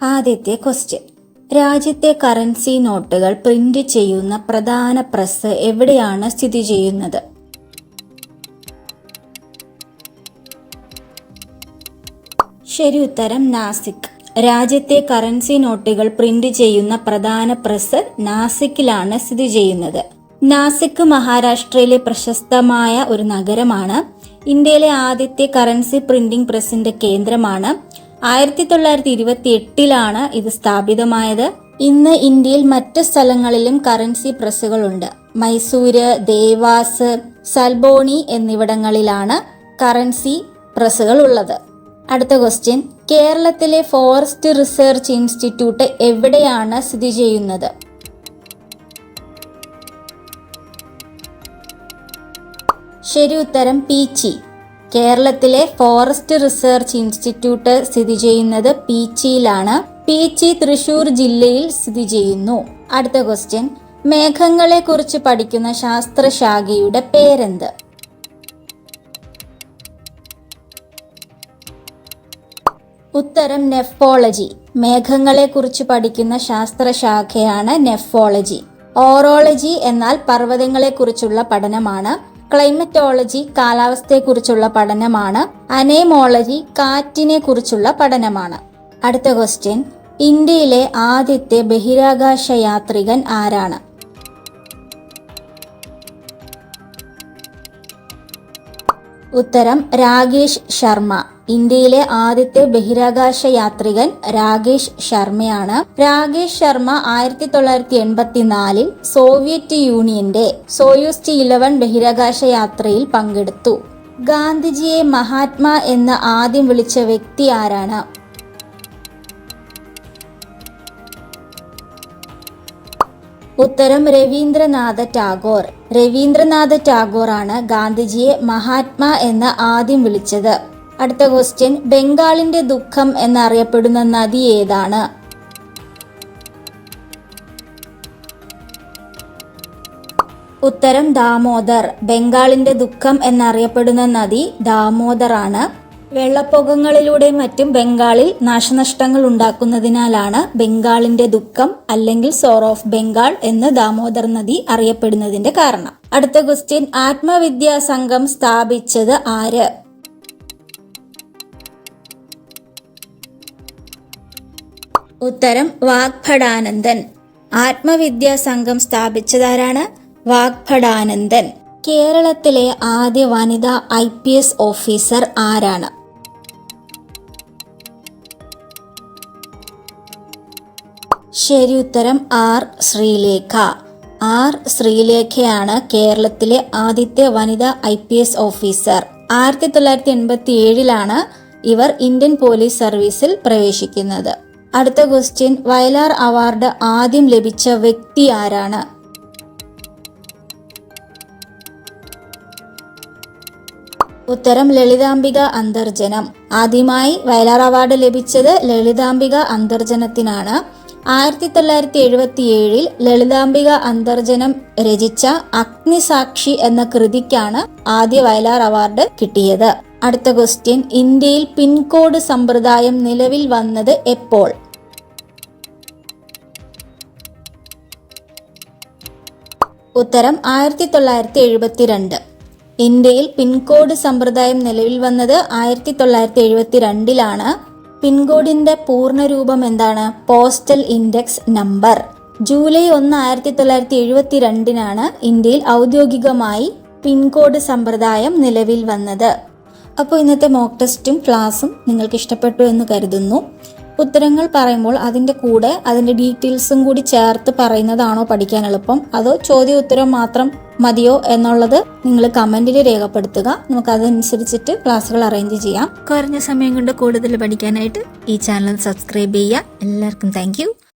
ആദ്യത്തെ ക്വസ്റ്റ്യൻ. രാജ്യത്തെ കറൻസി നോട്ടുകൾ പ്രിന്റ് ചെയ്യുന്ന പ്രധാന പ്രസ് എവിടെയാണ് സ്ഥിതി ചെയ്യുന്നത്? ശരി ഉത്തരം നാസിക്. രാജ്യത്തെ കറൻസി നോട്ടുകൾ പ്രിന്റ് ചെയ്യുന്ന പ്രധാന പ്രസ് നാസിക്കിലാണ് സ്ഥിതി ചെയ്യുന്നത്. നാസിക് മഹാരാഷ്ട്രയിലെ പ്രശസ്തമായ ഒരു നഗരമാണ്. ഇന്ത്യയിലെ ആദ്യത്തെ കറൻസി പ്രിന്റിംഗ് പ്രസിന്റെ കേന്ദ്രമാണ്. 1928 ഇത് സ്ഥാപിതമായത്. ഇന്ന് ഇന്ത്യയിൽ മറ്റ് സ്ഥലങ്ങളിലും കറൻസി പ്രസ്സുകളുണ്ട്. മൈസൂര്, ദേവാസ്, സൽബോണി എന്നിവിടങ്ങളിലാണ് കറൻസി പ്രസ്സുകൾ ഉള്ളത്. അടുത്ത ക്വസ്റ്റ്യൻ. കേരളത്തിലെ ഫോറസ്റ്റ് റിസർച്ച് ഇൻസ്റ്റിറ്റ്യൂട്ട് എവിടെയാണ് സ്ഥിതി ചെയ്യുന്നത്? ശരി ഉത്തരം പീച്ചി. കേരളത്തിലെ ഫോറസ്റ്റ് റിസർച്ച് ഇൻസ്റ്റിറ്റ്യൂട്ട് സ്ഥിതി ചെയ്യുന്നത് പീച്ചിയിലാണ്. പീച്ചി തൃശൂർ ജില്ലയിൽ സ്ഥിതി ചെയ്യുന്നു. അടുത്ത ക്വസ്റ്റ്യൻ. മേഘങ്ങളെ കുറിച്ച് പഠിക്കുന്ന ശാസ്ത്രശാഖയുടെ പേരെന്ത്? ഉത്തരം നെഫോളജി. മേഘങ്ങളെ കുറിച്ച് പഠിക്കുന്ന ശാസ്ത്രശാഖയാണ് നെഫോളജി. ഓറോളജി എന്നാൽ പർവ്വതങ്ങളെ കുറിച്ചുള്ള പഠനമാണ്. ക്ലൈമറ്റോളജി കാലാവസ്ഥയെക്കുറിച്ചുള്ള പഠനമാണ്. അനേമോളജി കാറ്റിനെ കുറിച്ചുള്ള പഠനമാണ്. അടുത്ത ക്വസ്റ്റ്യൻ. ഇന്ത്യയിലെ ആദ്യത്തെ ബഹിരാകാശ യാത്രികൻ ആരാണ്? ഉത്തരം രാകേഷ് ശർമ്മ. ഇന്ത്യയിലെ ആദ്യത്തെ ബഹിരാകാശ യാത്രികൻ രാകേഷ് ശർമ്മയാണ്. രാകേഷ് ശർമ്മ 1984 സോവിയറ്റ് യൂണിയന്റെ സോയൂസ് T-11 ബഹിരാകാശ യാത്രയിൽ പങ്കെടുത്തു. ഗാന്ധിജിയെ മഹാത്മാ എന്ന് ആദ്യം വിളിച്ച വ്യക്തി ആരാണ്? ഉത്തരം രവീന്ദ്രനാഥ ടാഗോർ. രവീന്ദ്രനാഥ ടാഗോർ ആണ് ഗാന്ധിജിയെ മഹാത്മാ എന്ന് ആദ്യം വിളിച്ചത്. അടുത്ത ക്വസ്റ്റ്യൻ. ബംഗാളിന്റെ ദുഃഖം എന്നറിയപ്പെടുന്ന നദി ഏതാണ്? ഉത്തരം ദാമോദർ. ബംഗാളിന്റെ ദുഃഖം എന്നറിയപ്പെടുന്ന നദി ദാമോദർ ആണ്. വെള്ളപ്പൊക്കങ്ങളിലൂടെയും മറ്റും ബംഗാളിൽ നാശനഷ്ടങ്ങൾ ഉണ്ടാക്കുന്നതിനാലാണ് ബംഗാളിന്റെ ദുഃഖം അല്ലെങ്കിൽ സോറോ ഓഫ് ബംഗാൾ എന്ന് ദാമോദർ നദി അറിയപ്പെടുന്നതിന്റെ കാരണം. അടുത്ത ക്വസ്റ്റ്യൻ. ആത്മവിദ്യാ സംഘം സ്ഥാപിച്ചത് ആര്? ഉത്തരം വാഗ്ഭടാനന്ദൻ. ആത്മവിദ്യാ സംഘം സ്ഥാപിച്ചതാരാണ്? വാഗ്ഭടാനന്ദൻ. കേരളത്തിലെ ആദ്യ വനിതാ IPS ഓഫീസർ ആരാണ്? ശരി ഉത്തരം R. ശ്രീലേഖ. R. ശ്രീലേഖയാണ് കേരളത്തിലെ ആദ്യത്തെ വനിതാ IPS ഓഫീസർ. 1987 ഇവർ ഇന്ത്യൻ പോലീസ് സർവീസിൽ പ്രവേശിക്കുന്നത്. അടുത്ത ക്വസ്റ്റ്യൻ. വയലാർ അവാർഡ് ആദ്യം ലഭിച്ച വ്യക്തി ആരാണ്? ഉത്തരം ലളിതാംബിക അന്തർജനം. ആദ്യമായി വയലാർ അവാർഡ് ലഭിച്ചത് ലളിതാംബിക അന്തർജനത്തിനാണ്. 1977 ലളിതാംബിക അന്തർജനം രചിച്ച അഗ്നിസാക്ഷി എന്ന കൃതിക്കാണ് ആദ്യ വയലാർ അവാർഡ് കിട്ടിയത്. അടുത്ത ക്വസ്റ്റ്യൻ. ഇന്ത്യയിൽ പിൻകോഡ് സമ്പ്രദായം നിലവിൽ വന്നത് എപ്പോൾ? ഉത്തരം 1972. ഇന്ത്യയിൽ പിൻകോഡ് സമ്പ്രദായം നിലവിൽ വന്നത് 1972. പിൻകോഡിന്റെ പൂർണ്ണരൂപം എന്താണ്? Postal index number. ജൂലൈ 1, 1972 ഇന്ത്യയിൽ ഔദ്യോഗികമായി പിൻകോഡ് സമ്പ്രദായം നിലവിൽ വന്നത്. അപ്പോൾ ഇന്നത്തെ മോക്ക് ടെസ്റ്റും ക്ലാസ്സും നിങ്ങൾക്ക് ഇഷ്ടപ്പെട്ടു എന്ന് കരുതുന്നു. ഉത്തരങ്ങൾ പറയുമ്പോൾ അതിൻ്റെ കൂടെ അതിൻ്റെ ഡീറ്റെയിൽസും കൂടി ചേർത്ത് പറയുന്നതാണോ പഠിക്കാൻ എളുപ്പം, അതോ ചോദ്യ ഉത്തരം മാത്രം മതിയോ എന്നുള്ളത് നിങ്ങൾ കമൻറ്റിൽ രേഖപ്പെടുത്തുക. നമുക്കതനുസരിച്ചിട്ട് ക്ലാസ്സുകൾ അറേഞ്ച് ചെയ്യാം. കുറഞ്ഞ സമയം കൊണ്ട് കൂടുതൽ പഠിക്കാനായിട്ട് ഈ ചാനൽ സബ്സ്ക്രൈബ് ചെയ്യുക. എല്ലാവർക്കും താങ്ക് യു.